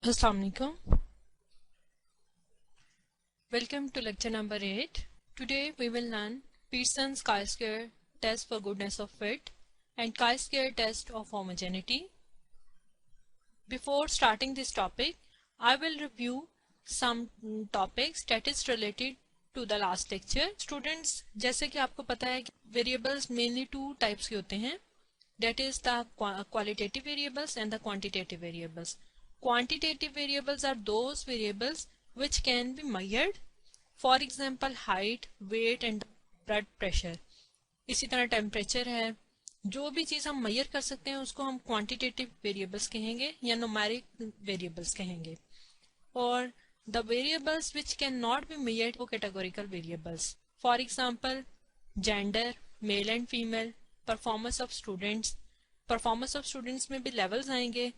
Assalamu alaikum. Welcome to lecture number 8. Today we will learn Pearson's chi-square test for goodness of fit and chi-square test of homogeneity. Before starting this topic, I will review some topics that is related to the last lecture. Students, जैसे कि आपको पता है कि variables mainly two types के होते हैं, that is the qualitative variables and the quantitative variables. Quantitative variables are those variables which can be measured, for example height, weight and blood pressure. इसी तरह टेम्परेचर है, जो भी चीज़ हम मेजर कर सकते हैं उसको हम क्वांटिटेटिव वेरिएबल्स कहेंगे या न्यूमेरिक वेरिएबल्स कहेंगे. और the variables which can not be measured वो categorical variables. For example gender, male and female, performance of students. Performance of students में भी लेवल्स आएंगे,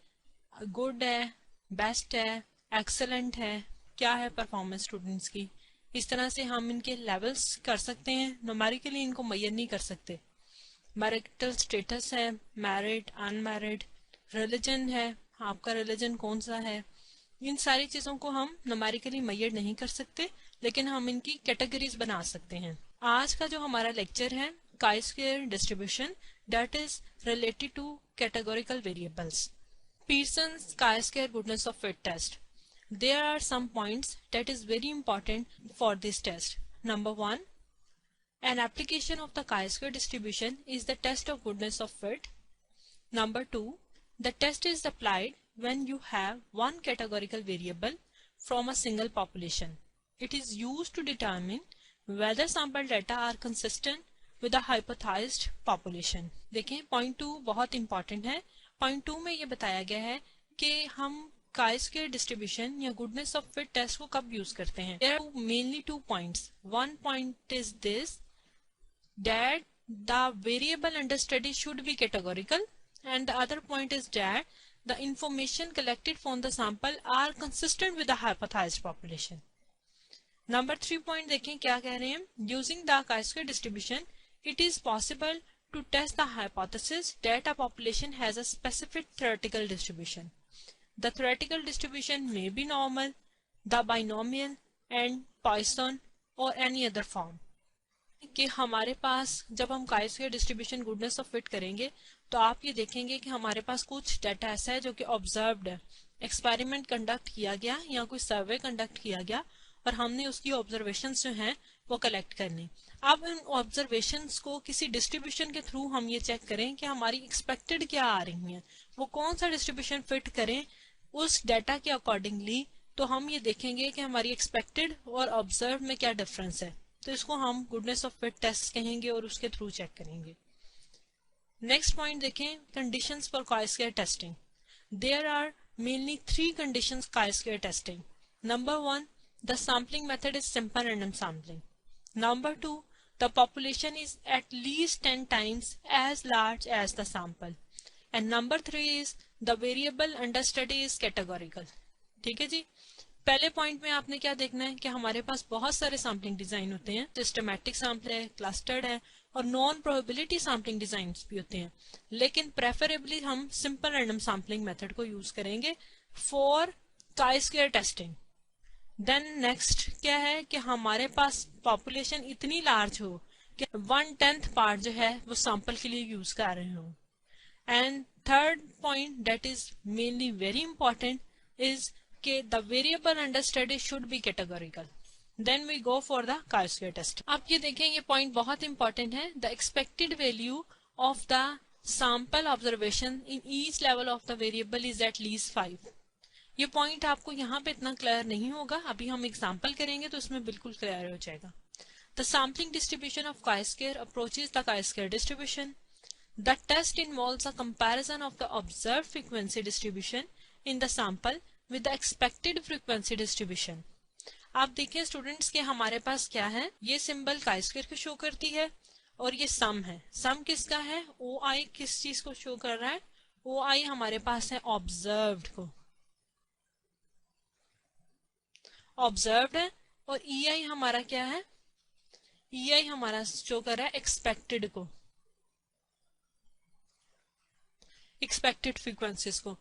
गुड है, बेस्ट है, एक्सेलेंट है, क्या है परफॉर्मेंस स्टूडेंट्स की. इस तरह से हम इनके लेवल्स कर सकते हैं, न्यूमेरिकली इनको मेजर नहीं कर सकते. मैरिटल स्टेटस है, मैरिड, अनमैरिड, रिलीजन है, आपका रिलीजन कौन सा है. इन सारी चीज़ों को हम न्यूमेरिकली मेजर नहीं कर सकते, लेकिन हम इनकी कैटेगरीज बना सकते हैं. आज का जो हमारा लेक्चर है chi-square distribution, that is related to categorical variables. Pearson's chi-square goodness of fit test. There are some points that is very important for this test. Number 1, an application of the chi-square distribution is the test of goodness of fit. Number 2, the test is applied when you have one categorical variable from a single population. It is used to determine whether sample data are consistent with the hypothesized population. देखें point 2 बहुत important है. Point 2 में ये बताया गया है कि हम chi-square डिस्ट्रीब्यूशन या गुडनेस ऑफ फिट टेस्ट को कब यूज करते हैं. There are mainly 2 points. One point is this, that the variable under study should be categorical, and the other point is that the information collected from the sample are consistent with the hypothesized population. Number 3 point देखें क्या कह रहे हैं. Using the chi-square distribution, it is possible to test the hypothesis that a population has a specific theoretical distribution. The theoretical distribution may be normal, the binomial and Poisson or any other form. कि हमारे पास जब हम chi-square distribution goodness of fit करेंगे तो आप ये देखेंगे कि हमारे पास कुछ डाटा ऐसा है जो कि ऑब्जर्व्ड है, एक्सपेरिमेंट कंडक्ट किया गया या कोई सर्वे कंडक्ट किया गया और हमने उसकी ऑब्जर्वेशंस जो हैं वो कलेक्ट करनी. अब इन ऑब्जर्वेशंस को किसी डिस्ट्रीब्यूशन के थ्रू हम ये चेक करें कि हमारी एक्सपेक्टेड क्या आ रही हैं, वो कौन सा डिस्ट्रीब्यूशन फिट करें उस डाटा के अकॉर्डिंगली, तो हम ये देखेंगे कि हमारी एक्सपेक्टेड और ऑब्जर्व में क्या डिफरेंस है. तो इसको हम गुडनेस ऑफ फिट टेस्ट कहेंगे और उसके थ्रू चेक करेंगे. नेक्स्ट पॉइंट देखें, conditions for chi-square testing. There are mainly 3 conditions chi-square testing. Number 1, the sampling method is simple random sampling. Number 2, the population is at least 10 times as large as the sample. And number 3 is the variable under study is categorical. ठीक है जी. पहले point में आपने क्या देखना है कि हमारे पास बहुत सारे सैम्पलिंग डिजाइन होते हैं. सिस्टमैटिक सैम्पल है, क्लस्टर्ड है और नॉन प्रोबेबिलिटी सैम्पलिंग डिजाइन भी होते हैं. लेकिन प्रेफरेबली हम सिंपल रैंडम सैम्पलिंग मेथड को यूज करेंगे for chi-square testing. Then next क्या है कि हमारे पास पॉपुलेशन इतनी लार्ज हो कि 1/10 पार्ट जो है वो सैंपल के लिए यूज कर रहे हो. And third point that is mainly very important is कि the variable under study should be categorical. Then we go for the chi-square test. आप ये देखें ये पॉइंट बहुत इंपॉर्टेंट है. The expected value of the sample observation in each level of the variable is at least 5. ये point आपको यहाँ पे इतना क्लियर नहीं होगा, अभी हम एग्जांपल करेंगे तो इसमें बिल्कुल क्लियर हो जाएगा. The sampling distribution of chi-square approaches the chi-square distribution. The test involves a comparison of the observed frequency distribution in the sample with the expected frequency distribution. आप देखिए स्टूडेंट्स के हमारे पास क्या है, ये सिंबल chi-square को शो करती है और ये सम है. सम किसका है, OI किस चीज को शो कर रहा है, OI हमारे पास है ऑब्जर्व्ड को, ऑब्जर्व्ड है. और EI हमारा क्या है, EI हमारा शो कर रहा है एक्सपेक्टेड को, एक्सपेक्टेड फ्रीक्वेंसीज को.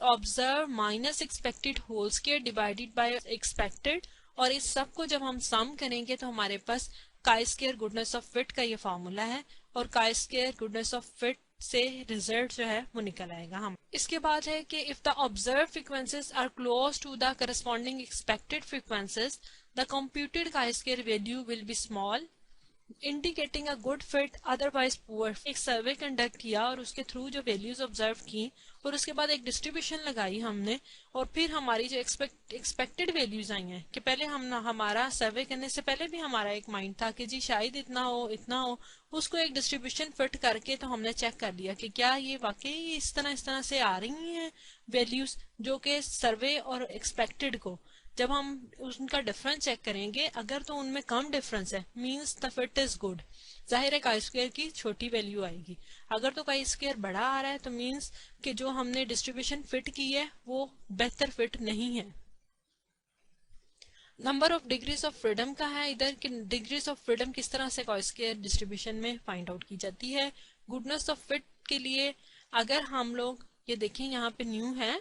Observe minus expected whole square divided by expected, और इस सब को जब हम सम करेंगे तो हमारे पास chi square goodness of fit का ये फॉर्मूला है, और chi square goodness of fit से रिजल्ट जो है वो निकल आएगा हम। इसके बाद है कि if the observe frequencies are close to the corresponding expected frequencies the computed chi square value will be small indicating a good fit otherwise poor. एक सर्वे कंडक्ट किया और उसके थ्रू जो वैल्यूज ऑब्जर्व की और उसके बाद एक डिस्ट्रीब्यूशन लगाई हमने, और फिर हमारी जो एक्सपेक्टेड वैल्यूज आई हैं कि पहले हम हमारा सर्वे करने से पहले भी हमारा एक माइंड था कि जी शायद इतना हो, उसको एक डिस्ट्रीब्यूशन फिट करके तो हमने चेक कर लिया कि क्या ये वाकई इस तरह से आ रही हैं वैल्यूज जो कि सर्वे और एक्सपेक्टेड को जब हम उनका डिफरेंस चेक करेंगे, अगर तो उनमें कम डिफरेंस है means the fit is good, जाहिर है काई स्क्वायर की छोटी वैल्यू आएगी। अगर तो काई स्क्वायर बड़ा आ रहा है तो मींस कि जो हमने डिस्ट्रीब्यूशन फिट की है वो बेहतर फिट नहीं है। Number of degrees of freedom का है इधर कि डिग्रीज ऑफ फ्रीडम किस तरह से काई स्क्वायर डिस्ट्रीब्यूशन में फाइंड आउट की जाती है। गुडनेस ऑफ फिट के लिए अगर हम लोग ये देखें यहाँ पे न्यू है,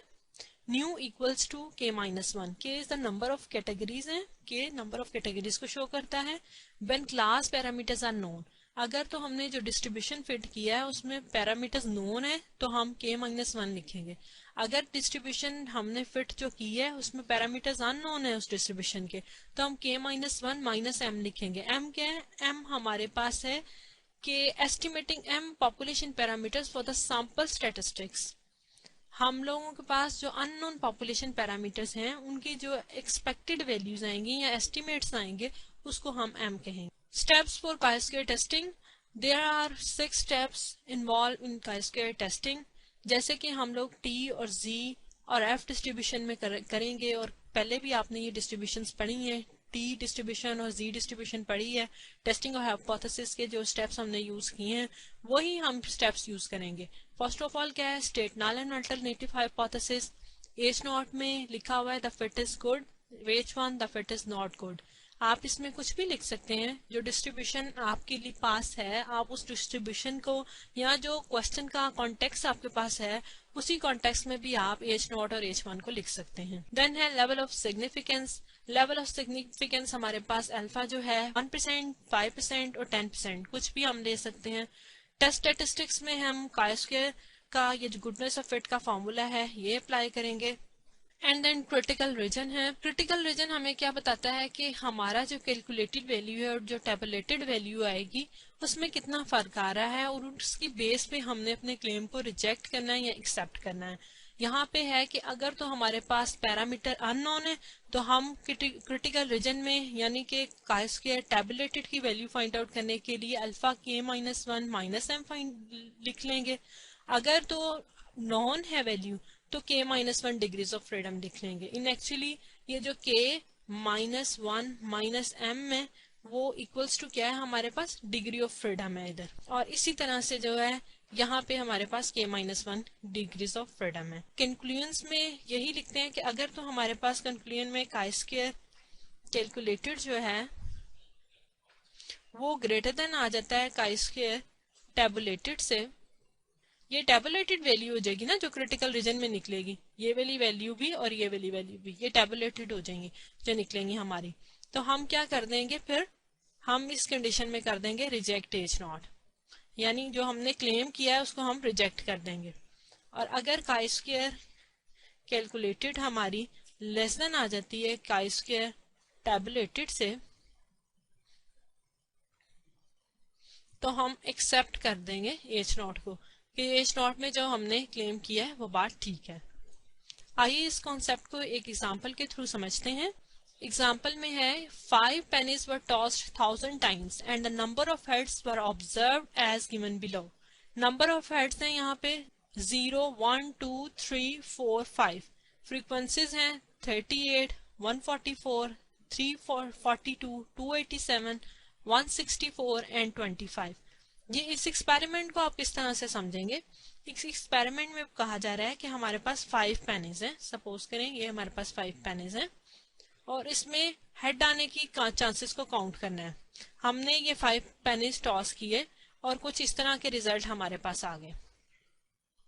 nu equals to k minus one, k is the number of categories है, के नंबर ऑफ कैटेगरीज को शो करता है। When class parameters are known, अगर तो हमने जो डिस्ट्रीब्यूशन फिट किया है उसमें पैरामीटर्स नोन है तो हम के माइनस वन लिखेंगे। अगर डिस्ट्रीब्यूशन हमने फिट जो की है उसमें पैरामीटर्स अननोन है उस डिस्ट्रीब्यूशन के तो हम k minus one minus m लिखेंगे। एम क्या है? एम हमारे पास है कि estimating m population parameters for the sample statistics. हम लोगों के पास जो अननोन पॉपुलेशन पैरामीटर्स हैं उनकी जो एक्सपेक्टेड वैल्यूज आएंगी या एस्टिमेट्स आएंगे उसको हम एम कहेंगे। Steps for chi square testing, there are 6 steps involve in chi square testing. जैसे कि हम लोग टी और जी और एफ डिस्ट्रीब्यूशन में करेंगे, और पहले भी आपने ये डिस्ट्रीब्यूशंस पढ़ी हैं, टी डिस्ट्रीब्यूशन और जी डिस्ट्रीब्यूशन पढ़ी है। टेस्टिंग और हाइपोथेसिस के जो स्टेप्स हमने यूज किए हैं वही हम स्टेप्स यूज करेंगे। फर्स्ट ऑफ ऑल क्या है? State null and alternative hypothesis. H naught में लिखा हुआ है the fit is good, H one the fit is not good. आप इसमें कुछ भी लिख सकते हैं, जो डिस्ट्रीब्यूशन आपके लिए पास है आप उस डिस्ट्रीब्यूशन को या जो क्वेश्चन का कॉन्टेक्स्ट आपके पास है उसी कॉन्टेक्स्ट में भी आप एच नॉट और एच वन को लिख सकते हैं। देन है level of significance. Level of significance हमारे पास अल्फा जो है 1%, 5% और 10%, कुछ भी हम ले सकते हैं। टेस्ट स्टैटिस्टिक्स में हम काई स्क्वायर का ये जो गुडनेस ऑफ फिट का फॉर्मूला है ये अप्लाई करेंगे। एंड देन क्रिटिकल रीजन है। क्रिटिकल रीजन हमें क्या बताता है कि हमारा जो कैलकुलेटेड वैल्यू है और जो टेबुलेटेड वैल्यू आएगी उसमें कितना फर्क आ रहा है, और उसकी बेस पे हमने अपने क्लेम को रिजेक्ट करना है या एक्सेप्ट करना है। यहाँ पे है कि अगर तो हमारे पास पैरामीटर अननोन है तो हम क्रिटिकल रीजन में यानी कि काई स्क्वायर टेबुलेटेड की वैल्यू फाइंड आउट करने के लिए अल्फा के माइनस वन माइनस एम लिख लेंगे। अगर तो नॉन है वैल्यू तो के minus one degrees of freedom लिख लेंगे। इन एक्चुअली ये जो के माइनस वन माइनस एम है वो इक्वल्स टू क्या है? हमारे पास डिग्री ऑफ फ्रीडम है इधर, और इसी तरह से जो है यहाँ पे हमारे पास के minus one degrees of freedom है। कंक्लूजन्स में यही लिखते हैं कि अगर तो हमारे पास कंक्लूजन में काई स्क्वायर कैलकुलेटेड जो है वो ग्रेटर देन आ जाता है काई स्क्वायर टेबुलेटेड से, ये टेबुलेटेड वैल्यू हो जाएगी ना जो क्रिटिकल रीजन में निकलेगी, ये वाली वैल्यू भी और ये वाली वैल्यू भी ये टेबुलेटेड हो जाएंगी जो निकलेंगी हमारी। तो हम क्या कर देंगे फिर? हम इस कंडीशन में कर देंगे रिजेक्ट एच नॉट, यानी जो हमने क्लेम किया है उसको हम रिजेक्ट कर देंगे। और अगर काई स्क्वायर कैलकुलेटेड हमारी लेस देन आ जाती है काई स्क्वायर टेबुलेटेड से तो हम एक्सेप्ट कर देंगे एच नॉट को कि एच नॉट में जो हमने क्लेम किया है वो बात ठीक है। आइए इस कॉन्सेप्ट को एक एग्जांपल के थ्रू समझते हैं। एग्जांपल में है 5 pennies were tossed 1000 times and the number of heads were observed as given below। Number of heads हैं यहाँ पे 0, 1, 2, 3, 4, 5। फ्रीक्वेंसीज हैं 38, 144, 342, 287, 164 एंड 25। ये इस एक्सपेरिमेंट को आप किस तरह से समझेंगे? इस एक्सपेरिमेंट में कहा जा रहा है कि हमारे पास 5 पेनीज हैं। सपोज करें ये हमारे पास 5 पेनीज हैं और इसमें हेड आने की चांसेस को काउंट करना है। हमने ये 5 पेनीज टॉस किए और कुछ इस तरह के रिजल्ट हमारे पास आ गए।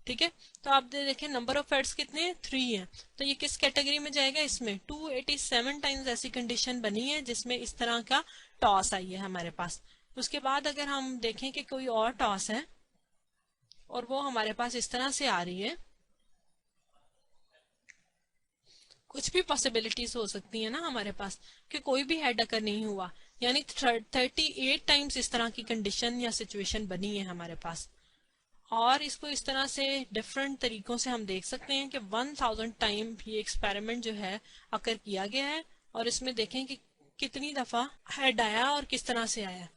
ठीक है। तो आप देखें नंबर ऑफ हेड्स कितने हैं, 3 हैं। तो ये किस कैटेगरी में जाएगा, इसमें 287 टाइम्स ऐसी कंडीशन बनी है जिसमें इस तरह का टॉस आई है हमारे पास। उसके बाद अगर हम देखें कि कोई और टॉस है और वो हमारे पास इस तरह से आ रही है, कुछ भी पॉसिबिलिटीज हो सकती है ना हमारे पास कि कोई भी हेड अगर नहीं हुआ, यानी 38 टाइम्स इस तरह की कंडीशन या सिचुएशन बनी है हमारे पास। और इसको इस तरह से डिफरेंट तरीकों से हम देख सकते हैं कि 1000 टाइम ये एक्सपेरिमेंट जो है अकर किया गया है, और इसमें देखें कि कितनी दफा हेड आया और किस तरह से आया।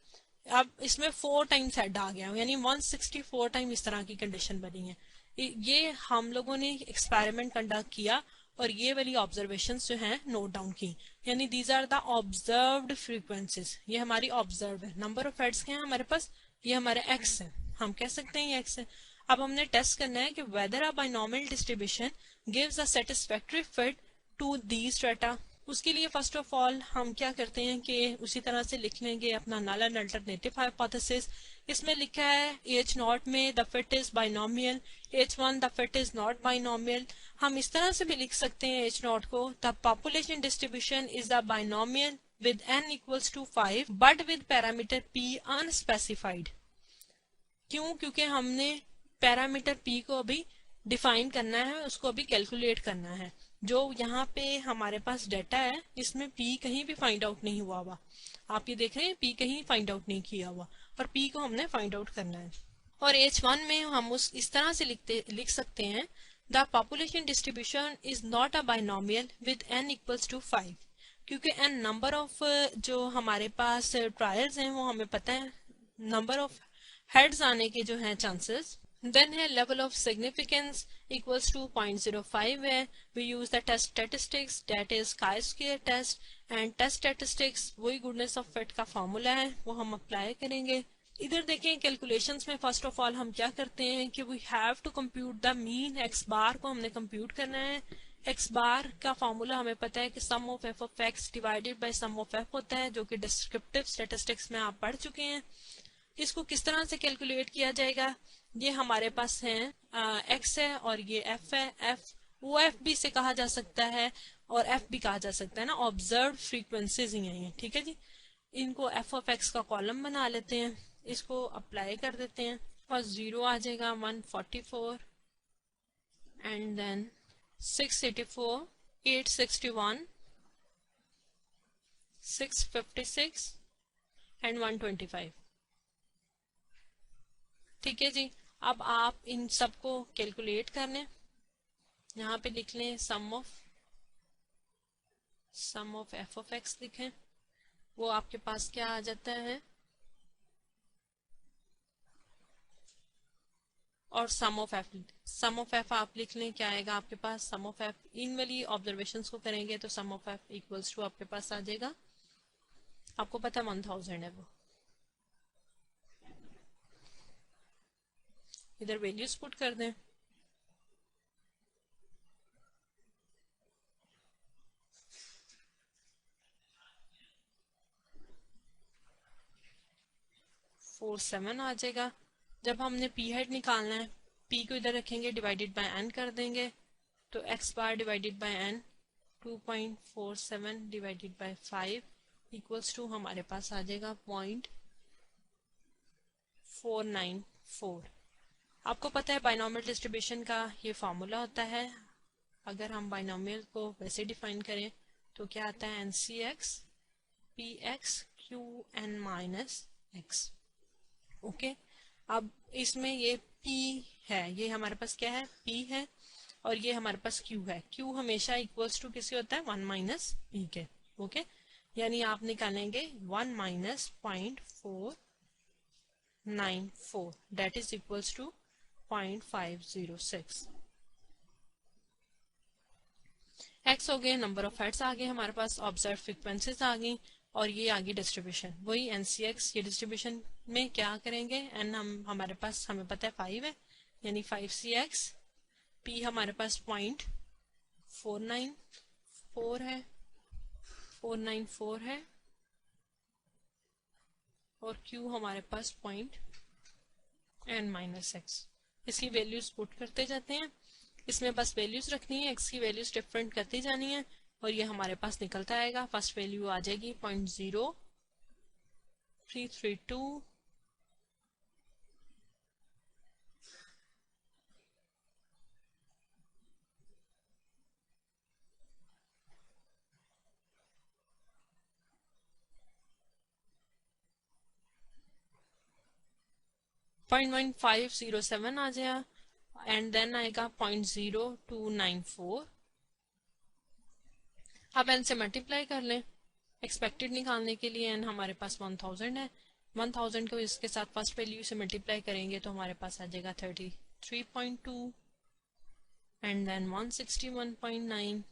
अब इसमें 4 टाइम्स हेड आ गया, यानी 164 टाइम इस तरह की कंडीशन बनी है। ये हम लोगों ने एक्सपेरिमेंट कंडक्ट किया और ये वाली ऑब्जर्वेशंस जो हैं नोट डाउन की, यानी these are the observed frequencies. ये हमारी ऑब्जर्व है। नंबर ऑफ हेड्स के हैं हमारे पास, ये हमारे एक्स है, हम कह सकते हैं ये एक्स है। अब हमने टेस्ट करना है कि whether a binomial distribution gives a satisfactory fit to these data. उसके लिए फर्स्ट ऑफ ऑल हम क्या करते हैं कि उसी तरह से लिख लेंगे अपना नल एंड अल्टरनेटिव हाइपोथेसिस। इसमें लिखा है एच नॉट में the fit is binomial, H1 the fit is not binomial. हम इस तरह से भी लिख सकते हैं H नॉट को, the population distribution is the binomial with n equals to 5 but with parameter p unspecified। क्यों, क्योंकि हमने पैरामीटर p को अभी डिफाइन करना है, उसको अभी कैलकुलेट करना है। जो यहाँ पे हमारे पास डाटा है इसमें p कहीं भी फाइंड आउट नहीं हुआ हुआ। आप ये देख रहे हैं p कहीं फाइंड आउट नहीं किया हुआ, और p को हमने फाइंड आउट करना है। और H1 में हम इस तरह से लिख सकते हैं the population distribution is not a binomial with n equals to 5, क्योंकि n नंबर ऑफ जो हमारे पास ट्रायल्स हैं वो हमें पता है, नंबर ऑफ हेड्स आने के जो हैं चांसेस। देन है level of significance equals to 0.05 है। We use the test statistics that is chi square test, and test statistics वही गुडनेस ऑफ फिट का फॉर्मूला है, वो हम अप्लाई करेंगे। इधर देखें कैलकुलेशंस में फर्स्ट ऑफ ऑल हम क्या करते हैं कि we have to compute the mean. X bar को हमने कंप्यूट करना है। एक्स बार का फॉर्मूला हमें पता है कि sum of F of X divided by sum of F होता है, जो कि डिस्क्रिप्टिव स्टैटिस्टिक्स में आप पढ़ चुके हैं। इसको किस तरह से कैलकुलेट किया जाएगा, ये हमारे पास है एक्स है और ये एफ है। एफ ओ एफ भी से कहा जा सकता है और एफ भी कहा जा सकता है ना, ऑब्जर्व फ्रीक्वेंसीज ही हैं ये, ठीक है जी। इनको एफ ऑफ एक्स का कॉलम बना लेते हैं, इसको अप्लाई कर देते हैं। फर्स्ट 0 आ जाएगा, 144 एंड देन 684, 861, 656 एंड 125। ठीक है जी। अब आप इन सबको कैलकुलेट कर लें, यहाँ पे लिख लें सम ऑफ एफ ऑफ एक्स लिखें, वो आपके पास क्या आ जाता है, और सम ऑफ एफ आप लिख लें, क्या आएगा आपके पास सम ऑफ एफ। इन वाली ऑब्जर्वेशंस को करेंगे तो सम ऑफ एफ इक्वल्स टू आपके पास आ जाएगा, आपको पता 1000 है वो। इधर वैल्यूज पुट कर दें, फोर 7 आ जाएगा। जब हमने पी हेड निकालना है, पी को इधर रखेंगे, डिवाइडेड बाय एन कर देंगे, तो x bar divided by n 2.47 divided by 5 equals to हमारे पास आ जाएगा 0.494। आपको पता है बाइनोमियल डिस्ट्रीब्यूशन का ये फॉर्मूला होता है। अगर हम बाइनोमियल को वैसे डिफाइन करें तो क्या आता है, NCX PX QN minus x. Okay, अब इसमें ये P है, ये हमारे पास क्या है, P है, और ये हमारे पास Q है। Q हमेशा इक्वल्स टू किससे होता है, 1 माइनस P के। ओके, यानी आप निकालेंगे 1 minus 0.494 that is equals to 0.506। X हो गए, नंबर ऑफ हेड्स आ गए हमारे पास, ऑब्जर्व फ्रीक्वेंसीज आ गई, और ये आ गई डिस्ट्रीब्यूशन, वही NCX। ये डिस्ट्रीब्यूशन में क्या करेंगे, एन हमारे पास हमें पता है 5 है, यानी 5CX। P हमारे पास 0.494 है, 494 है, और Q हमारे पास N-X। इसकी वैल्यूज पुट करते जाते हैं। इसमें बस वैल्यूज रखनी है, x की वैल्यूज डिफरेंट करती जानी है और ये हमारे पास निकलता आएगा। फर्स्ट वैल्यू आ जाएगी 0.0332 0.1507 आ जाएगा एंड देन आएगा 0.0294। अब n से मल्टीप्लाई कर लें एक्सपेक्टेड निकालने के लिए। n हमारे पास 1000 है, 1000 को इसके साथ फर्स्ट वैल्यू से मल्टीप्लाई करेंगे तो हमारे पास आ जाएगा 33.2 एंड देन 161.9,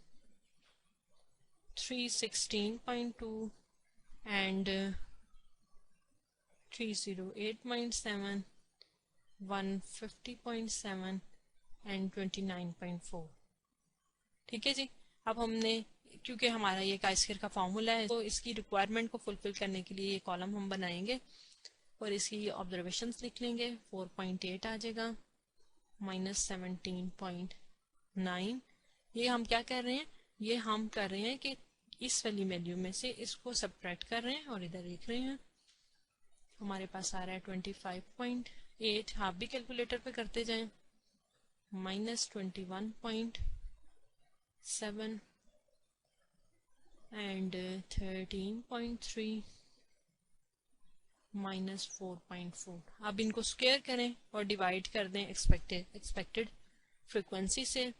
316.2 एंड 308.7, 150.7 एंड 29.4। ठीक है जी। अब हमने, क्योंकि हमारा ये chi-square का फॉर्मूला है, तो इसकी रिक्वायरमेंट को फुलफिल करने के लिए ये कॉलम हम बनाएंगे और इसकी ऑब्जर्वेशंस लिख लेंगे। 4.8 आ जाएगा, -17.9। ये हम क्या कर रहे हैं, ये हम कर रहे हैं कि इस वाली वैल्यू में से इसको सब्ट्रैक्ट कर रहे हैं और इधर लिख रहे हैं। हमारे पास आ रहा है 25.8, आप भी कैलकुलेटर पे करते जाएं, -21.7 एंड 13.3 -4.4। अब इनको स्क्वायर करें और डिवाइड कर दें एक्सपेक्टेड फ्रीक्वेंसी से,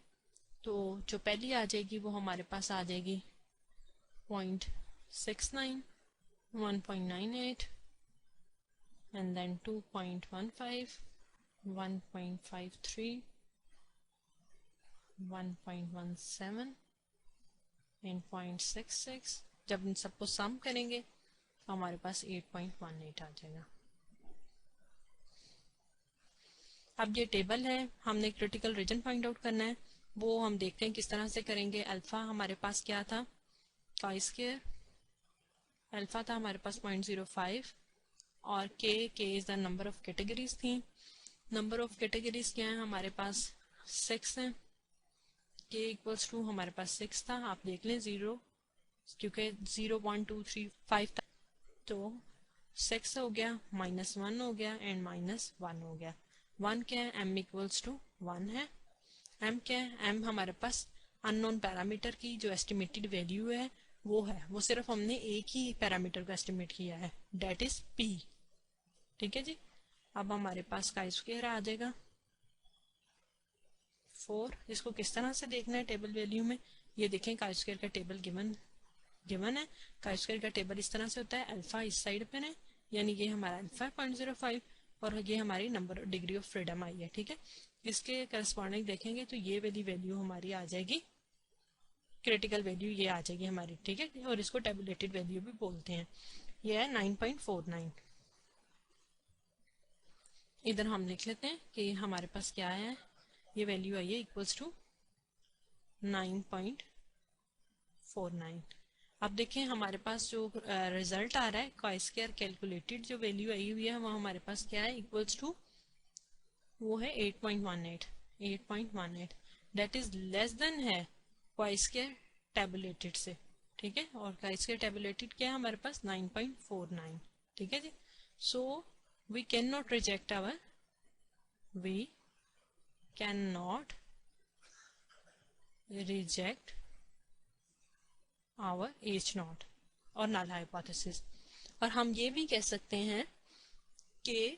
तो जो पहली आ जाएगी वो हमारे पास आ जाएगी 0.69, 1.98 and then 2.15, 1.53, 1.17 and 0.66। जब इन सबको सम करेंगे तो हमारे पास 8.18 आ जाएगा। अब ये टेबल है, हमने क्रिटिकल रीजन फाइंड आउट करना है, वो हम देखते हैं किस तरह से करेंगे। अल्फा हमारे पास क्या था, chi-square अल्फा था हमारे पास 0.05 और k is the number of categories थी। नंबर ऑफ कैटेगरीज क्या है हमारे पास 6 है, k इक्वल्स टू हमारे पास 6 था। आप देख लें 0, क्योंकि 0 1 2 3 5 था, तो 6 हो गया, -1 हो गया एंड -1 हो गया। 1 क्या है, m इक्वल्स टू 1 है। m क्या है, m हमारे पास अननोन पैरामीटर की जो एस्टिमेटेड वैल्यू है वो है, वो सिर्फ हमने एक ही पैरामीटर को एस्टिमेट किया है, डेट इज p। ठीक है जी। अब हमारे पास chi-square आ जाएगा 4। इसको किस तरह से देखना है टेबल वैल्यू में, ये देखें chi-square का टेबल गिवन है। chi-square का टेबल इस तरह से होता है, अल्फा इस साइड पे है, यानी ये हमारा अल्फा 0.05 और ये हमारी number degree of freedom I है। ठीक है, इसके करस्पॉन्डिंग देखेंगे तो ये वाली वैल्यू हमारी आ जाएगी, क्रिटिकल वैल्यू ये आ जाएगी हमारी। ठीक है, और इसको टेबुलेटेड वैल्यू भी बोलते हैं। ये है 9.49। इधर हम लिख लेते हैं कि हमारे पास क्या है, ये वैल्यू आई है इक्वल्स टू 9.49। अब देखें हमारे पास जो रिजल्ट आ रहा है chi-square कैलकुलेटेड जो वैल्यू आई हुई है वो हमारे पास क्या है, इक्वल्स टू वो है 8.18 दैट इज लेस देन है chi-square टेबुलेटेड से। ठीक है, और chi-square टेबुलेटेड क्या है हमारे पास 9.49। ठीक है जी। सो we cannot reject our H naught और null hypothesis। और हम ये भी कह सकते हैं कि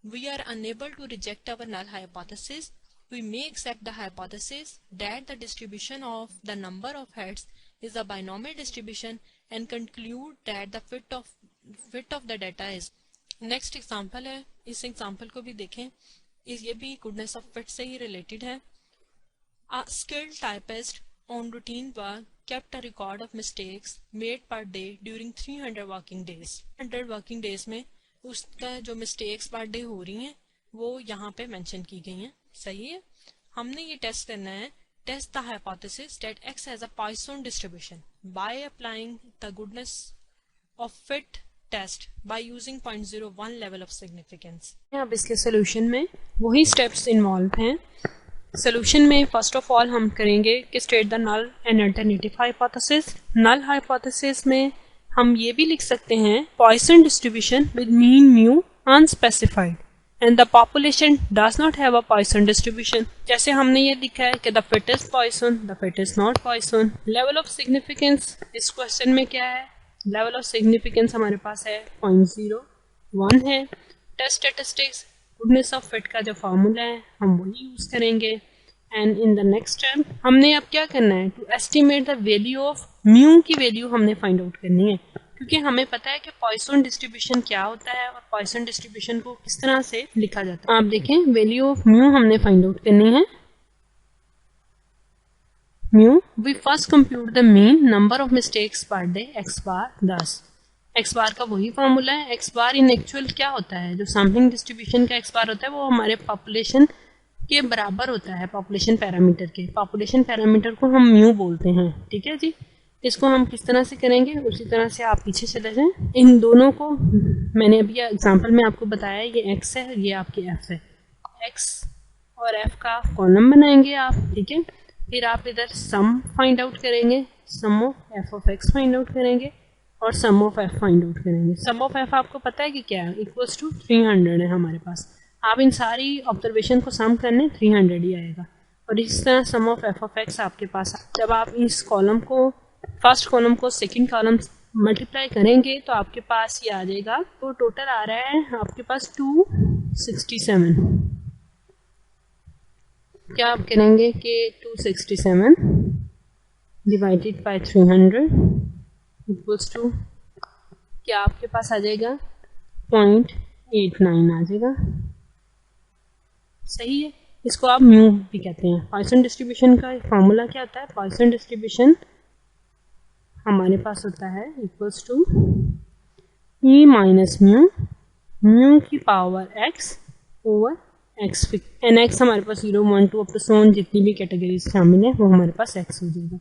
we are unable to reject our null hypothesis. We may accept the hypothesis that the distribution of the number of heads is a binomial distribution and conclude that the fit of the data is। Next example है, इस example को भी देखें, ये भी goodness of fit से ही related है। A skilled typist on routine work kept a record of mistakes made per day during 300 working days। 100 working days में उसका जो मिस्टेक्स पर डे हो रही हैं वो यहाँ पे मेंशन की गई हैं। सही है, हमने ये टेस्ट करना है, test the hypothesis that x has a Poisson distribution by applying the goodness of fit test by using 0.01 level of significance. अब इसके सोल्यूशन में वही स्टेप्स इन्वॉल्व हैं. सोल्यूशन में फर्स्ट ऑफ ऑल हम करेंगे कि state the null and alternative hypothesis. Null hypothesis में हम ये भी लिख सकते हैं Poisson distribution with mean mu unspecified and the population does not have a Poisson distribution. जैसे हमने ये लिखा है कि the fit is Poisson, the fit is not Poisson. Level of significance इस क्वेश्चन में क्या है? लेवल ऑफ सिग्निफिकेंस हमारे पास है 0.01 है. Test statistics goodness of fit का जो फॉर्मूला है हम वही यूज करेंगे. And in the next step हमने अब क्या करना है? To estimate the value of mu की वैल्यू हमने फाइंड आउट करनी है, क्योंकि हमें पता है कि पॉइसन डिस्ट्रीब्यूशन क्या होता है और पॉइसन डिस्ट्रीब्यूशन को किस तरह से लिखा जाता है. आप देखें वैल्यू ऑफ म्यू हमने फाइंड आउट करनी है. Mu we first compute the mean number of mistakes per day x bar 10. x bar का वही फॉर्मूला है. x बार इन एक्चुअल क्या होता है? जो सैम्पलिंग डिस्ट्रीब्यूशन का x बार होता है वो हमारे पॉपुलेशन के बराबर होता है, पॉपुलेशन पैरामीटर के. पॉपुलेशन पैरामीटर को हम म्यू बोलते हैं. ठीक है जी. इसको हम किस तरह से करेंगे उसी तरह से आप पीछे चले जाएं. इन दोनों को मैंने अभी एग्जांपल में आपको बताया, ये x है और ये आपकी f है. x और f का कॉलम बनाएंगे आप. ठीक है. फिर आप इधर सम फाइंड आउट करेंगे, sum of f of x find out करेंगे और sum of f find out करेंगे. सम ऑफ f आपको पता है कि क्या है? इक्वल्स टू 300 है हमारे पास. आप इन सारी ऑब्जर्वेशन को सम करने 300 ही आएगा. और इस तरह सम ऑफ f ऑफ x आपके पास. जब आप इस कॉलम को फर्स्ट कॉलम को सेकंड कॉलम मल्टीप्लाई करेंगे तो आपके पास ये आ जाएगा. तो टोटल आ रहा है आपके पास 267. क्या आप करेंगे कि 267 डिवाइडेड बाय 300 इक्वल्स टू क्या आपके पास आ जाएगा? 0.89 आ जाएगा. सही है. इसको आप म्यू भी कहते हैं. पॉइसन डिस्ट्रीब्यूशन का फॉर्मूला क्या होता है? पॉइसन डिस्ट्रीब्यूशन हमारे पास होता है equals to E minus mu, mu की power x over x fix. N X हमारे पास 0, 1, 2 अप टू सोन जितनी भी कैटेगरीज शामिल है वो हमारे पास x हो जाएगा.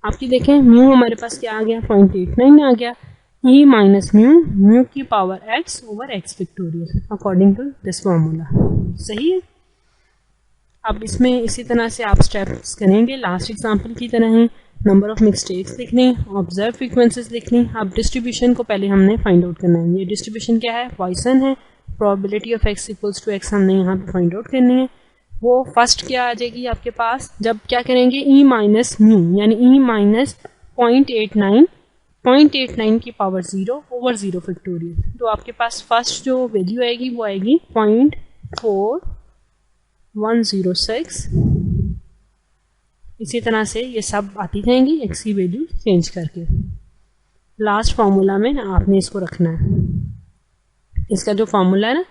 आपकी देखें म्यू हमारे पास क्या आ गया? 0.89 आ गया. ई माइनस म्यू, म्यू की power x over x factorial according to this formula. सही है. अब इसमें इसी तरह से आप स्टेप्स करेंगे लास्ट एग्जांपल की तरह ही. नंबर ऑफ मिस्टेक्स लिखनी, ऑब्जर्व फ्रीक्वेंसीज लिखनी. अब डिस्ट्रीब्यूशन को पहले हमने फाइंड आउट करना है. ये डिस्ट्रीब्यूशन क्या है? पॉइसन है. Probability of x equals to x हमने यहाँ पे फाइंड आउट करनी है. वो फर्स्ट क्या आ जाएगी आपके पास? जब क्या करेंगे? e माइनस म्यू यानी e माइनस 0.89 की पावर 0 ओवर 0 फैक्टोरियल. तो आपके पास फर्स्ट जो वैल्यू आएगी वो आएगी 0.4106. इसी तरह से ये सब आती जाएंगी x की वैल्यू चेंज करके. लास्ट फार्मूला में आपने इसको रखना है. इसका जो फार्मूला है ना,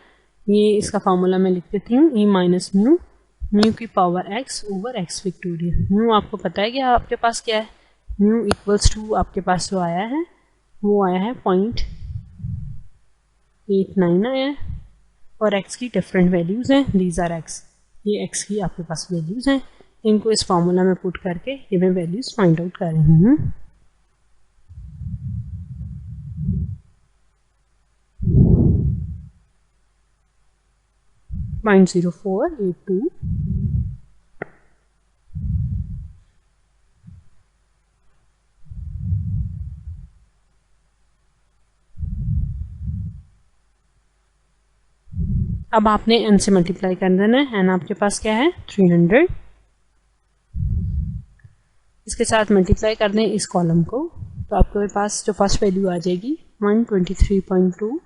ये इसका फार्मूला मैं लिख देती हूँ. ई माइनस म्यू, म्यू की power x over x factorial. Mu आपको पता है कि आपके पास क्या है? म्यू इक्वल्स टू आपके पास जो आया है वो आया है 0.89 आया है. और x की डिफरेंट वैल्यूज़ हैं. These are x. ये x की आपके पास वैल्यूज़ हैं. इनको इस फार्मूला में पुट करके ये मैं वैल्यूज फाइंड आउट कर रही हूँ. पॉइंट 0482. अब आपने n से मल्टीप्लाई कर देना है. n आपके पास क्या है? 300. इसके साथ मल्टीप्लाई कर दें इस कॉलम को तो आपके पास जो फर्स्ट वैल्यू आ जाएगी 123.2.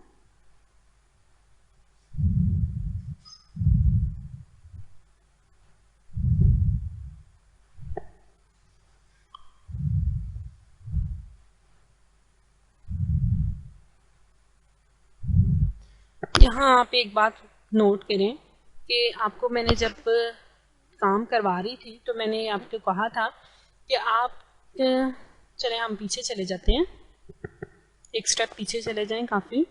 यहाँ आप एक बात नोट करें कि आपको मैंने जब काम करवा रही थी तो मैंने आपको कहा था कि आप चले हम पीछे चले जाते हैं, एक स्टेप पीछे चले जाएं काफ़ी.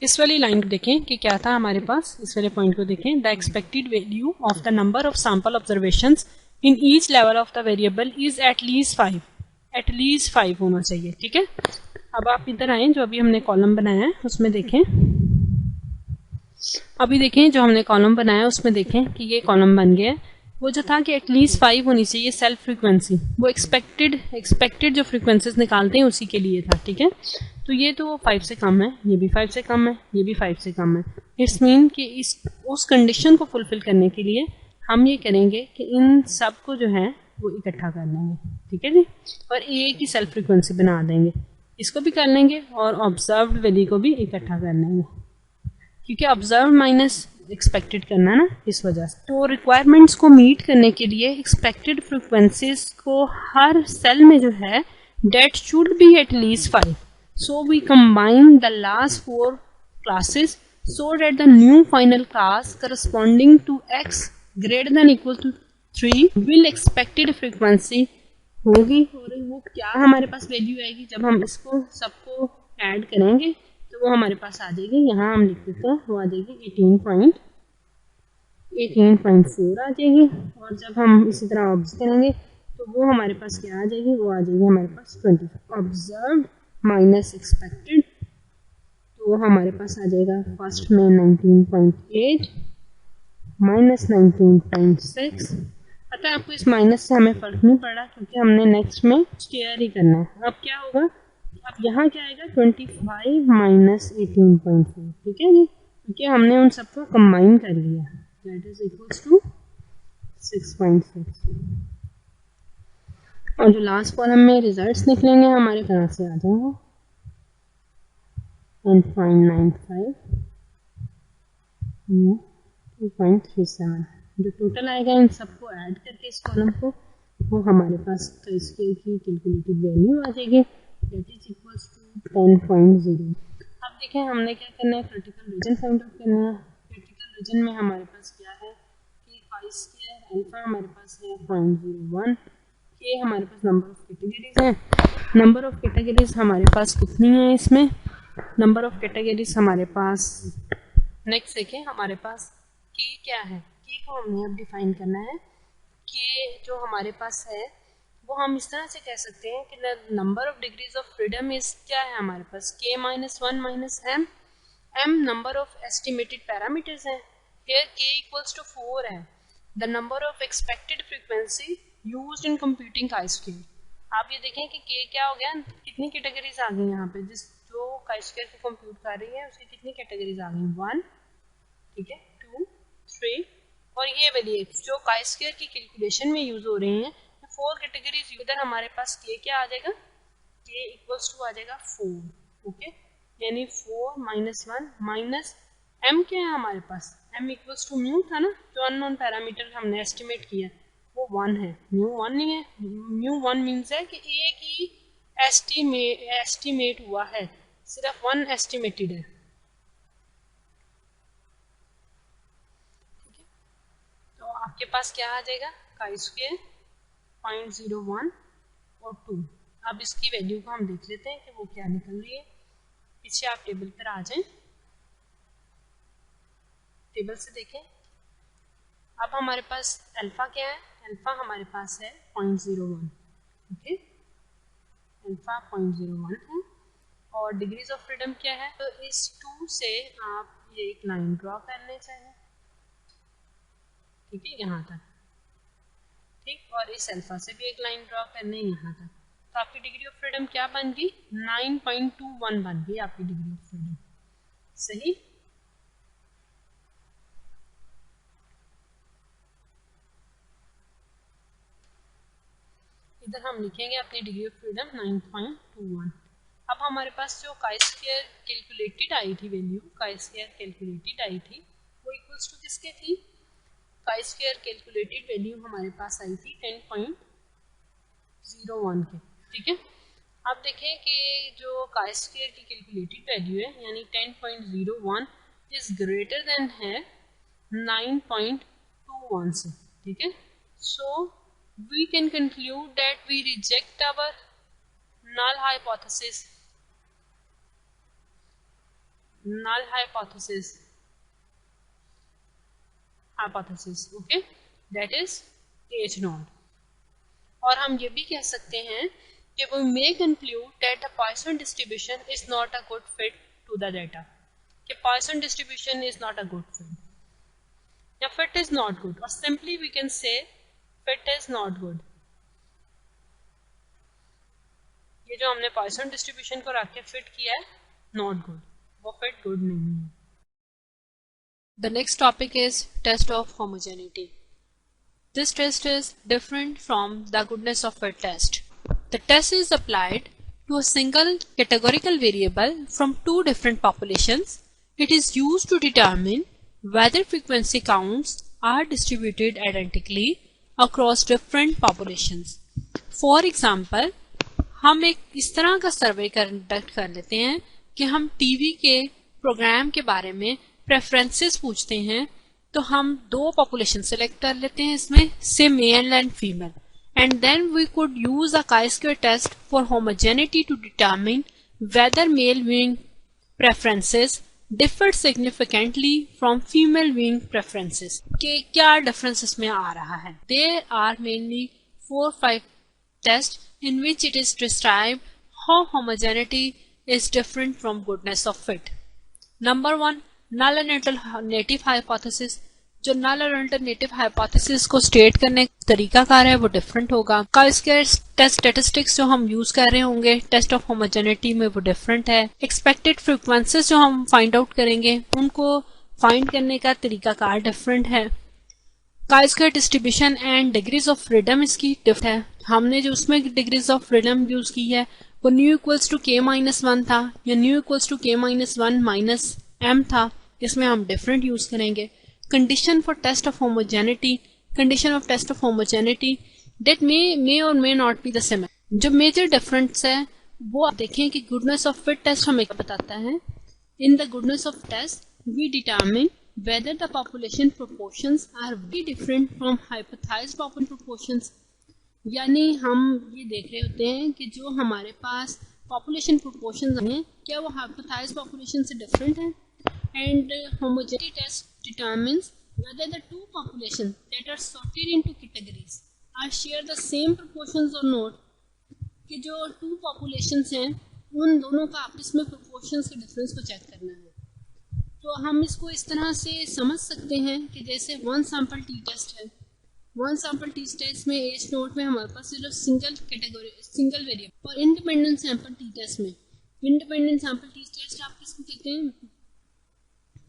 इस वाली लाइन को देखें कि क्या था हमारे पास. इस वाले पॉइंट को देखें. The expected value of the number of sample observations in each level of the variable is at least 5. Eight least 5 होना चाहिए. ठीक है. अब आप इधर आए, जो अभी हमने कॉलम बनाया है उसमें देखें, अभी देखें जो हमने कॉलम बनाया उसमें देखें कि ये कॉलम बन गया है। वो जो था कि एटलीस्ट 5 होनी चाहिए सेल्फ फ्रीक्वेंसी, वो एक्सपेक्टेड जो फ्रीक्वेंसीज निकालते हैं उसी के लिए था, ठीक है। तो ये तो 5 से कम है, ये भी 5 से कम है, ये भी 5 से कम है। इट्स मीन कि उस कंडीशन को फुलफिल करने के लिए हम ये करेंगे कि इन सब को जो है वो इकट्ठा कर लेंगे, ठीक है जी, और एक ही सेल्फ फ्रीक्वेंसी बना देंगे। इसको भी कर लेंगे और ऑब्जर्व्ड वैल्यू को भी इकट्ठा कर लेंगे, क्योंकि ऑब्जर्व माइनस एक्सपेक्टेड करना ना, इस वजह से। तो रिक्वायरमेंट्स को मीट करने के लिए एक्सपेक्टेड फ्रीक्वेंसीज को हर सेल में जो है that should be at least 5, so we combine the last 4 classes so that the new final class corresponding to x greater than equal to 3 will expected frequency होगी। और वो क्या हमारे पास वैल्यू आएगी जब हम इसको सबको ऐड करेंगे, तो वो हमारे पास आ जाएगी, यहाँ हम लिख देते हैं, वो आ जाएगी 18.4 आ जाएगी। और जब हम इसी तरह ऑब्जर्व करेंगे तो वो हमारे पास क्या आ जाएगी, वो आ जाएगी हमारे पास 25 ऑब्जर्व माइनस एक्सपेक्टेड, तो हमारे पास आ जाएगा फर्स्ट में 19.8 माइनस 19.6। पता है आपको इस माइनस से हमें फर्क नहीं पड़ा, क्योंकि हमने नेक्स्ट में स्क्वायर ही करना है। अब क्या होगा, अब यहाँ क्या आएगा 25 माइनस 18.4, ठीक है जी, क्योंकि हमने उन सबको कंबाइन कर लिया, दैट इज इक्वल्स टू 6.6। और जो लास्ट कॉलम में रिजल्ट्स निकलेंगे हमारे कहाँ से आ जाएंगे, 1.95 2.37, जो टोटल आएगा इन सबको ऐड करके इस कॉलम को, वो हमारे पास स्क्वायर की कैलकुलेटेड वैल्यू आ जाएगी, दैट इज इक्वल्स टू 10.0। अब देखें हमने क्या करना है, क्रिटिकल रीजन फाइंड आउट करना है। क्रिटिकल रीजन में हमारे पास क्या है कि पाई स्क्वायर अल्फा हमारे पास है 0.01, के हमारे पास नंबर ऑफ कैटेगरीज है। नंबर ऑफ कैटेगरीज हमारे पास कितनी है, इसमें नंबर ऑफ कैटेगरीज हमारे पास, नेक्स्ट देखें हमारे पास के क्या है, के को हमने अब डिफाइन करना है। के जो हमारे पास है वो हम इस तरह से कह सकते हैं कि number of degrees of freedom is क्या है हमारे पास, k -1 minus m, m number of estimated parameters है, हियर के इक्वल्स टू 4 है। The number of expected frequency used in computing chi square. आप ये देखें कि के क्या हो गया, कितनी कैटेगरीज आ गई यहाँ पे, जिस जो काई स्क्वायर को कंप्यूट कर रही है उसकी कितनी कैटेगरीज आ गई, 1, ठीक है, 2, 3 और ये वाली जो काई स्क्वायर की कैलकुलेशन में यूज हो रही हैं, 4 कैटेगरीज। इधर हमारे पास के क्या आ जाएगा, के इक्वल्स टू आ जाएगा 4, ओके, यानी 4 माइनस 1 माइनस एम क्या है हमारे पास, एम इक्वल्स टू म्यू था ना, जो अननोन पैरामीटर हमने एस्टिमेट किया वो 1 है, म्यू 1 नहीं है। म्यू 1 मीन्स है कि एक ही एस्टिमेट हुआ है, सिर्फ 1 एस्टिमेटेड है, ठीक है। तो आपके पास क्या आ जाएगा, काई स्क्वायर 0.01 और 2। अब इसकी वैल्यू को हम देख लेते हैं कि वो क्या निकल रही है। पीछे आप टेबल पर आ जाएं, टेबल से देखें। अब हमारे पास अल्फा क्या है, अल्फा हमारे पास है 0.01, ओके, अल्फा 0.01 है। और डिग्रीज ऑफ फ्रीडम क्या है, तो इस 2 से आप ये एक लाइन ड्रॉ करने चाहिए, ठीक है, यहाँ तक, ठीक, और इस अल्फा से भी एक लाइन ड्रॉ करने यहाँ तक। तो आपकी डिग्री ऑफ फ्रीडम क्या बन गई, 9.21 बन गई आपकी डिग्री ऑफ फ्रीडम, सही। इधर हम लिखेंगे अपनी डिग्री ऑफ फ्रीडम 9.21। अब हमारे पास जो काई स्क्वायर कैलकुलेटेड आई थी वैल्यू, काई स्क्वायर कैलकुलेटेड आई थी, वो इक्वल्स टू किसके थी, काई स्क्वायर कैलकुलेटेड वैल्यू हमारे पास आई थी 10.01 के, ठीक है। अब देखें कि जो काई स्क्वायर की कैलकुलेटेड वैल्यू है यानी 10.01 इज ग्रेटर देन है 9.21 से, ठीक है। सो we can conclude that we reject our null hypothesis, okay, that is H0। और हम ये भी कह सकते हैं कि we may conclude that the Poisson distribution is not a good fit to the data, कि Poisson distribution is not a good fit या fit is not good, or simply we can say fit is not good. ये जो हमने Poisson distribution को रख के fit किया है not good, वो fit good नहीं है. The next topic is test of homogeneity. This test is different from the goodness of fit test. The test is applied to a single categorical variable from two different populations. It is used to determine whether frequency counts are distributed identically across different populations. For example, हम एक इस तरह का survey conduct कर लेते हैं कि हम टीवी के प्रोग्राम के बारे में प्रेफरेंसेस पूछते हैं, तो हम दो पॉपुलेशन सेलेक्ट कर लेते हैं इसमें से mail and female, and then we could use a chi-square test for homogeneity to determine whether male viewing preferences differed significantly from female viewing preferences. कि क्या difference इसमें आ रहा है. There are mainly 4-5 tests in which it is described how homogeneity is different from goodness of fit. Number 1, null and alternative hypothesis. जो नल और alternative hypothesis को state करने का तरीकाकार है वो डिफरेंट होगा. chi-square टेस्ट स्टेटिस्टिक्स जो हम यूज कर रहे होंगे टेस्ट ऑफ होमोजेनिटी में वो डिफरेंट है. एक्सपेक्टेड फ्रीक्वेंसीज जो हम फाइंड आउट करेंगे उनको फाइंड करने का तरीकाकार डिफरेंट है. chi-square distribution and degrees of freedom इसकी डिफरेंट है. हमने जो उसमें डिग्रीज ऑफ फ्रीडम यूज की है वो न्यू इक्वल्स टू k-1 था या new equals to k-1 - m था, इसमें हम डिफरेंट यूज करेंगे. Condition for test of homogeneity, condition of test of homogeneity that may or may not be the same. जो major difference है वो आप देखें कि goodness of fit test हमें क्या बताता है. In the goodness of test we determine whether the population proportions are very different from hypothesized population proportions. यानी हम ये देख रहे होते हैं कि जो हमारे पास population proportions हैं क्या वो hypothesized population से different है. And homogeneity test determines whether the two populations that are sorted into categories are share the same proportions or not. कि जो two populations हैं उन दोनों का आपस में proportions के difference को check करना है. तो हम इसको इस तरह से समझ सकते हैं कि जैसे one sample t test है. one sample t test में age नोट में हमारे पास सिर्फ single variable, और independent sample t test में independent sample t test आप किसको कहते हैं.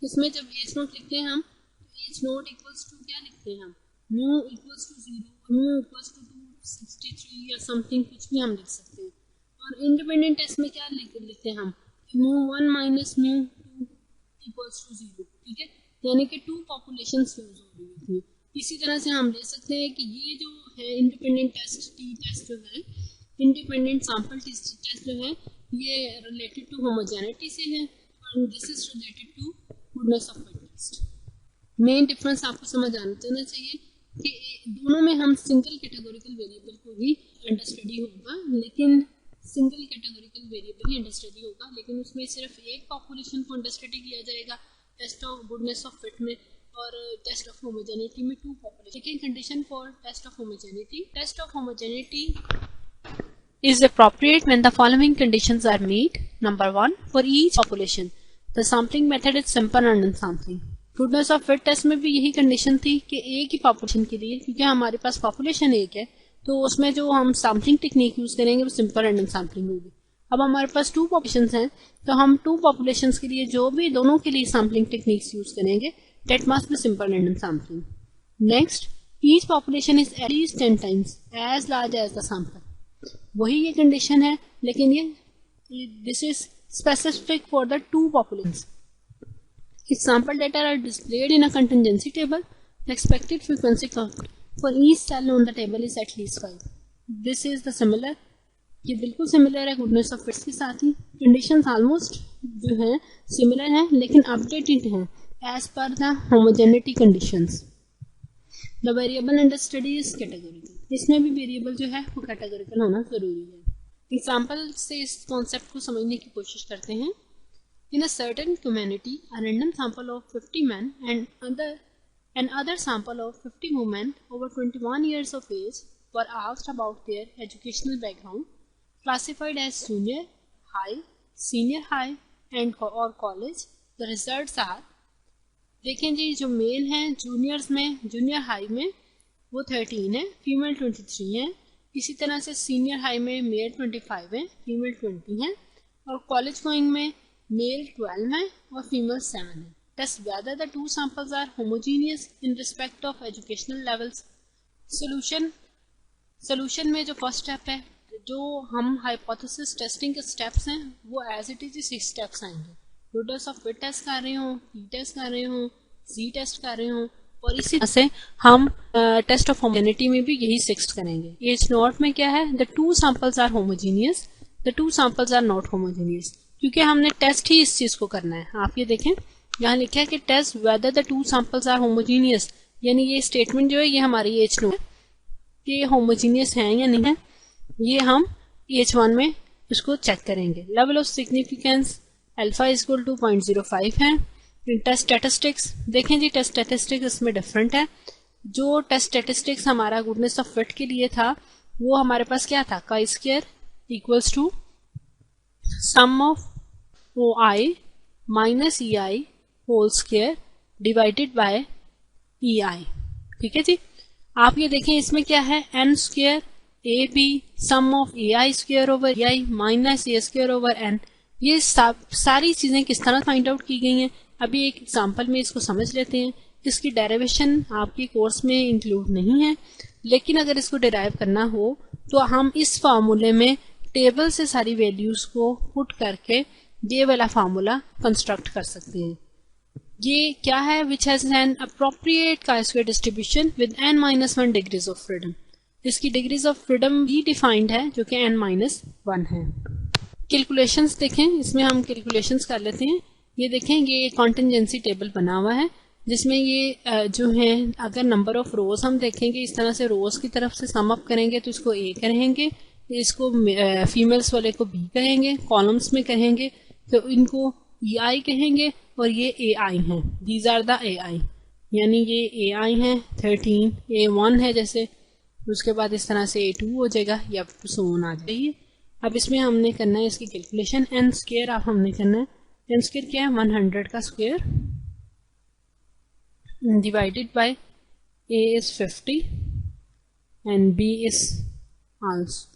इसमें जब एज नोट लिखते हैं हम तो एज नोट इक्वल्स टू क्या लिखते हैं हम mu equals to 0, mu equals to 263 या समथिंग कुछ भी हम लिख सकते हैं. और इंडिपेंडेंट टेस्ट में क्या लिखते हैं हम म्यू 1 - म्यू 2 इक्वल्स टू 0. ठीक है, यानी कि टू पॉपुलेशंस यूज हो रही होती हैं. इसी तरह से हम ले सकते हैं कि ये जो है इंडिपेंडेंट टेस्ट टी टेस्ट जो है इंडिपेंडेंट सैंपल टेस्ट जो है ये रिलेटेड टू होमोजेनिटी से है और this is related to goodness of fit test. Main difference आपको समझ आना चाहिए कि दोनों में हम सिंगल कैटेगोरिकल वेरिएबल को ही अंडरस्टडी होगा, लेकिन सिंगल कैटेगोरिकल वेरिएबल ही अंडरस्टडी होगा, लेकिन उसमें सिर्फ एक पॉपुलेशन को अंडरस्टडी किया जाएगा test of goodness of fit में, और टेस्ट ऑफ होमोजेनिटी में two population. Second condition for test of homogeneity. Test of homogeneity is appropriate when the following conditions are met. Number 1, for each population The sampling method is simple and unsampling. Goodness of fit test में भी यही condition थी कि एक ही population के लिए, क्योंकि हमारे पास पॉपुलेशन एक है तो उसमें जो हम सैम्पलिंग टेक्निक यूज करेंगे वो सिंपल एंड अनसैम्पलिंग होगी. अब हमारे पास टू पॉपुलेशंस हैं तो हम टू पॉपुलेशंस के लिए जो भी दोनों के लिए सैम्पलिंग टेक्निक्स यूज करेंगे that must be simple and unsampling. Next, each population is at least 10 times as large as the sample. वही ये कंडीशन है, लेकिन ये this is specific for the two populations. If sample data are displayed in a contingency table, the expected frequency count for each cell on the table is at least 5. This is the similar. ये बिल्कुल similar है goodness of fits के साथ ही. Conditions almost जो है similar हैं लेकिन updated हैं as per the homogeneity conditions. The variable under study is categorical. इसमें भी variable जो है वो categorical होना जरूरी है. एग्जाम्पल से इस कॉन्सेप्ट को समझने की कोशिश करते हैं. In a certain community a random sample of 50 men and other sample of 50 women over 21 years of age were asked about their educational background, classified as junior high, senior high and or college. The results are, देखें जी, जो mail हैं juniors में, junior high में वो 13 है, female 23 है। इसी तरह से सीनियर हाई में मेल 25 है, फीमेल 20 है। और कॉलेज गोइंग में मेल 12 है और फीमेल 7 है। Test whether the two samples are homogeneous in respect of educational levels. Solution में जो फर्स्ट स्टेप है, जो हम हाइपोथेसिस टेस्टिंग के स्टेप्स हैं वो एज इट इज 6 स्टेप्स आएंगे। गुडनेस ऑफ फिट टेस्ट कर रहे हो, पी टेस्ट कर रहे हो, सी टेस्ट कर रहे हो, और इसी तरह से हम टेस्ट ऑफ होमोजेनिटी में भी यही 6 करेंगे। एज नॉट में क्या है, the two samples are homogeneous, the two samples are not homogeneous, क्योंकि हमने टेस्ट ही इस चीज को करना है। आप ये देखें यहाँ लिखा है कि test whether the two samples are homogeneous, यानी ये स्टेटमेंट जो है ये हमारी एज नोट है कि ये होमोजीनियस है या नहीं है, ये हम H1 में इसको चेक करेंगे। Level of significance alpha is equal to 0.05 है। टेस्ट स्टैटिस्टिक्स देखें जी, टेस्ट स्टैटिस्टिक्स इसमें डिफरेंट है। जो टेस्ट स्टैटिस्टिक्स हमारा गुडनेस ऑफ फिट के लिए था वो हमारे पास क्या था, chi square equals to sum of O I minus E I whole square divided by E I. ठीक है जी, आप ये देखें इसमें क्या है, N square A B sum of A I square over A I minus a square over N. ये सारी चीजें किस तरह फाइंड आउट की गई हैं, अभी एक एग्जांपल में इसको समझ लेते हैं। इसकी डेरिवेशन आपके कोर्स में इंक्लूड नहीं है, लेकिन अगर इसको डिराइव करना हो तो हम इस फार्मूले में टेबल से सारी वैल्यूज को पुट करके ये वाला फार्मूला कंस्ट्रक्ट कर सकते हैं। ये क्या है, which has an appropriate chi square distribution with n-1 degrees of freedom. इसकी डिग्रीज ऑफ फ्रीडम भी डिफाइंड है जो कि n-1 है। कैलकुलेशंस देखें, इसमें हम कैलकुलेशंस कर लेते हैं। ये देखें, ये कॉन्टिजेंसी टेबल बना हुआ है जिसमें ये जो है, अगर नंबर ऑफ रोज हम देखेंगे इस तरह से, रोज की तरफ से सम अप करेंगे तो इसको ए कहेंगे, इसको फीमेल्स वाले को बी कहेंगे, कॉलम्स में कहेंगे तो इनको ई आई कहेंगे और ये ए आई हैं। दीज आर द ए आई, यानी ये ए आई हैं 13, A1 है जैसे, उसके बाद इस तरह से A2 हो जाएगा या सोन आ जाइए। अब इसमें हमने करना है इसकी कैलकुलेशन, एन स्क्वायर आप हमने करना है, एन स्क्वायर क्या है 100 का square divided bye A is 50 and B is also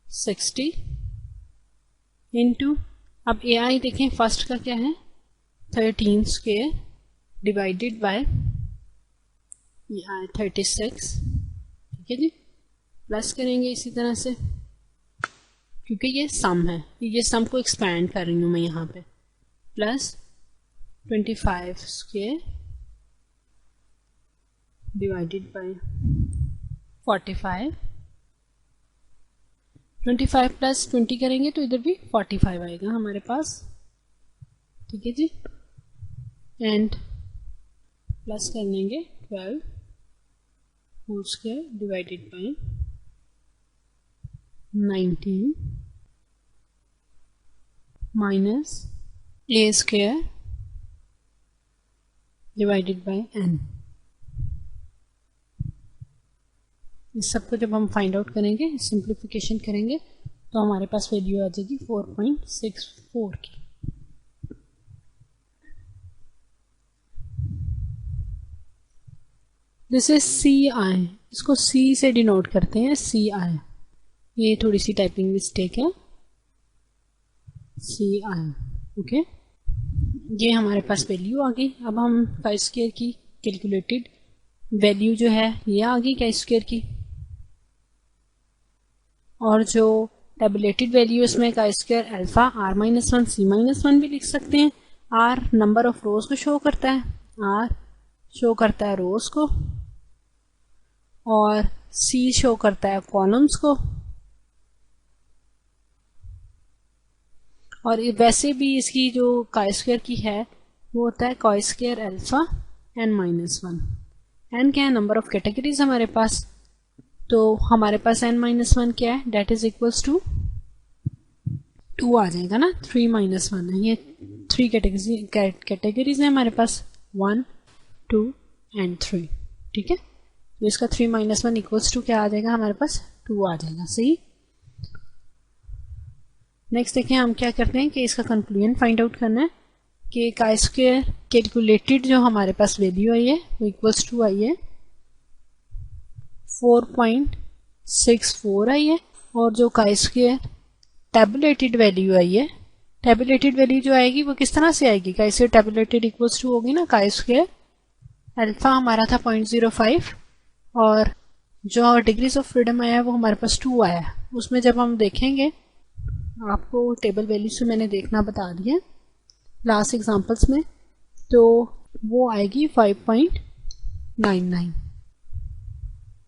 60 into, अब ए आई देखें फर्स्ट का क्या है 13 स्क्वायर डिवाइडेड बाय 36। ठीक है जी, प्लस करेंगे इसी तरह से, क्योंकि ये सम है, ये सम को एक्सपैंड कर रही हूँ मैं यहाँ पे, plus 25 square divided bye 45, 25 plus 20 करेंगे तो इधर भी 45 आएगा हमारे पास। ठीक है जी, एंड प्लस कर लेंगे 12 whole square divided by 19 minus a square divided by n. इस सबको जब हम फाइंड आउट करेंगे, सिंप्लीफिकेशन करेंगे तो हमारे पास वैल्यू आ जाएगी 4.64 की। दिस इज सी आई, इसको सी से डिनोट करते हैं, सी आई। ये थोड़ी सी टाइपिंग मिस्टेक है, सी आई। ओके, ये हमारे पास वैल्यू आ गई। अब हम काई स्क्वायर की कैलकुलेटेड वैल्यू जो है ये आ गई काई स्क्वायर की, और जो टेबुलेटेड वैल्यू इसमें chi square alpha r-1 c-1 भी लिख सकते हैं। r नंबर ऑफ रोज को शो करता है, r शो करता है रोज को, और c शो करता है कॉलम्स को। और वैसे भी इसकी जो काई स्क्वायर की है वो होता है chi square alpha n-1। n क्या है, नंबर ऑफ कैटेगरीज हमारे पास, तो हमारे पास n-1 क्या है, डेट इज इक्वल्स टू 2 आ जाएगा ना, 3-1 है। ये 3 कैटेगरीज है हमारे पास, 1, 2 एंड 3। ठीक है, तो इसका 3-1 इक्वल्स टू क्या आ जाएगा हमारे पास, 2 आ जाएगा। सही, नेक्स्ट देखिए हम क्या करते हैं कि इसका कंक्लूजन फाइंड आउट करना है कि काई स्क्वायर कैलकुलेटेड जो हमारे पास वैल्यू आई है वो इक्वल्स टू आई है 4.64 आई है, और जो काई स्क्वायर टैबुलेटेड वैल्यू आई है, टैबुलेटेड वैल्यू जो आएगी वो किस तरह से आएगी, काई स्क्वायर टैबुलेटेड इक्वल्स टू होगी ना काई स्क्वायर अल्फा हमारा था 0.05 और जो डिग्रीज ऑफ फ्रीडम आया वो हमारे पास 2 आया। उसमें जब हम देखेंगे, आपको टेबल वैल्यू से मैंने देखना बता दिया लास्ट एग्जांपल्स में, तो वो आएगी 5.99।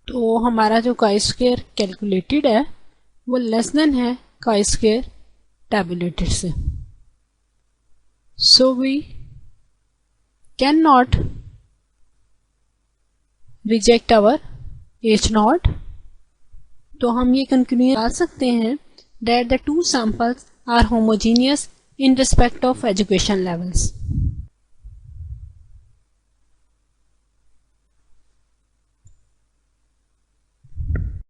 तो हमारा जो काई स्क्वायर कैलकुलेटेड है वो लेस देन है काई स्क्वायर टैबुलेटेड से। So we can not reject our H0। तो हम ये कंक्लूजन आ सकते हैं that the two samples are homogeneous in respect of education levels।